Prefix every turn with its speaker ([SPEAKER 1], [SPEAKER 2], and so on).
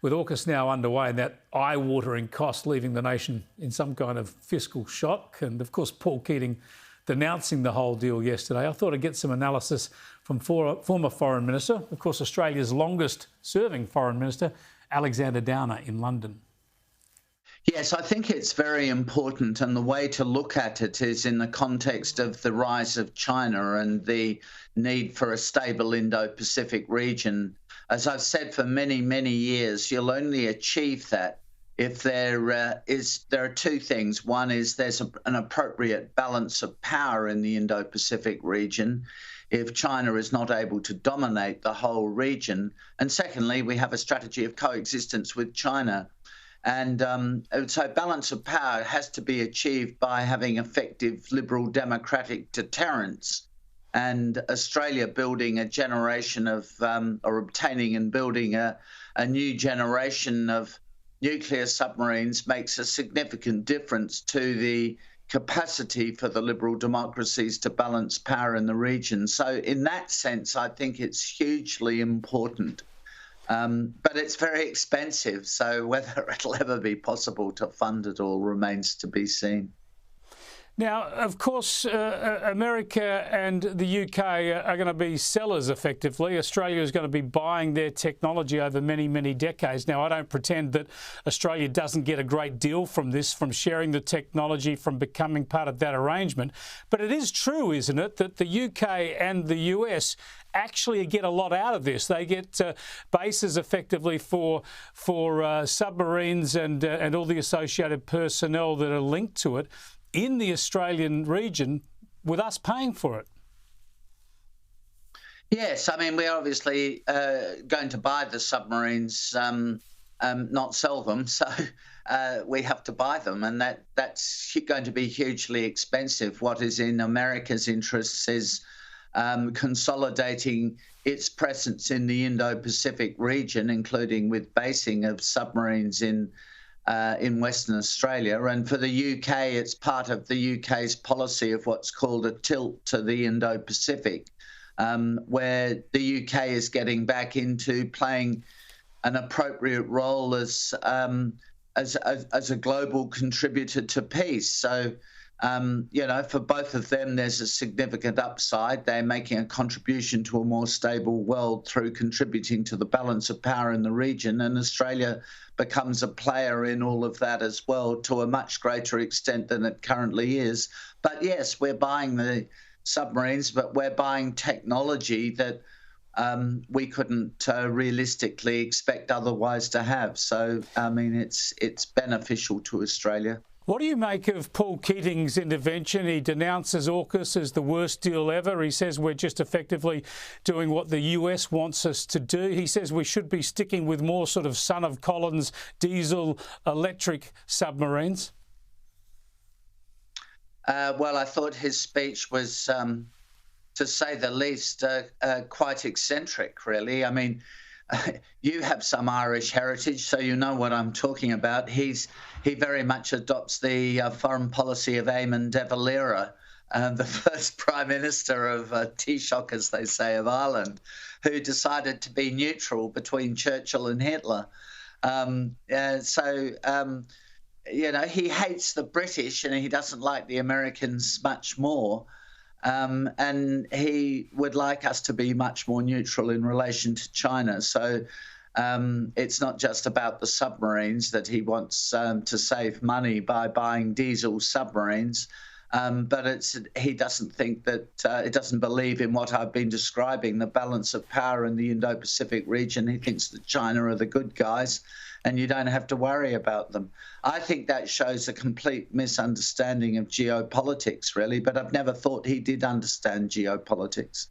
[SPEAKER 1] With AUKUS now underway and that eye-watering cost leaving the nation in some kind of fiscal shock, and of course Paul Keating denouncing the whole deal yesterday, I thought I'd get some analysis from former Foreign Minister, of course Australia's longest-serving Foreign Minister, Alexander Downer in London.
[SPEAKER 2] Yes, I think it's very important, and the way to look at it is in the context of the rise of China and the need for a stable Indo-Pacific region. As I've said for many, many years, you'll only achieve that if there are two things. One is there's an appropriate balance of power in the Indo-Pacific region if China is not able to dominate the whole region. And secondly, we have a strategy of coexistence with China. And so balance of power has to be achieved by having effective liberal democratic deterrence. And Australia building a generation of, or obtaining and building a new generation of nuclear submarines makes a significant difference to the capacity for the liberal democracies to balance power in the region. So in that sense, I think it's hugely important. But it's very expensive, so whether it'll ever be possible to fund it all remains to be seen.
[SPEAKER 1] Now, of course, America and the UK are going to be sellers effectively. Australia is going to be buying their technology over many, many decades. Now, I don't pretend that Australia doesn't get a great deal from this, from sharing the technology, from becoming part of that arrangement. But it is true, isn't it, that the UK and the US actually get a lot out of this. They get bases effectively for submarines and all the associated personnel that are linked to it in the Australian region, with us paying for it.
[SPEAKER 2] Yes, I mean, we're obviously going to buy the submarines, not sell them. So we have to buy them, and that's going to be hugely expensive. What is in America's interests is consolidating its presence in the Indo-Pacific region, including with basing of submarines in Western Australia. And for the UK, it's part of the UK's policy of what's called a tilt to the Indo-Pacific, where the UK is getting back into playing an appropriate role as a global contributor to peace. So, you know, for both of them, there's a significant upside. They're making a contribution to a more stable world through contributing to the balance of power in the region, and Australia becomes a player in all of that as well, to a much greater extent than it currently is. But yes, we're buying the submarines, but we're buying technology that we couldn't realistically expect otherwise to have. So, I mean, it's beneficial to Australia.
[SPEAKER 1] What do you make of Paul Keating's intervention? He denounces AUKUS as the worst deal ever. He says we're just effectively doing what the US wants us to do. He says we should be sticking with more sort of son of Collins diesel electric submarines.
[SPEAKER 2] Well, I thought his speech was, to say the least, quite eccentric, really. I mean, you have some Irish heritage, so you know what I'm talking about. He very much adopts the foreign policy of Eamon de Valera, the first Prime Minister of Taoiseach, as they say, of Ireland, who decided to be neutral between Churchill and Hitler. You know, he hates the British and he doesn't like the Americans much more. And he would like us to be much more neutral in relation to China. So it's not just about the submarines that he wants to save money by buying diesel submarines, but he doesn't think that it doesn't believe in what I've been describing, the balance of power in the Indo-Pacific region. He thinks that China are the good guys and you don't have to worry about them. I think that shows a complete misunderstanding of geopolitics, really, but I've never thought he did understand geopolitics.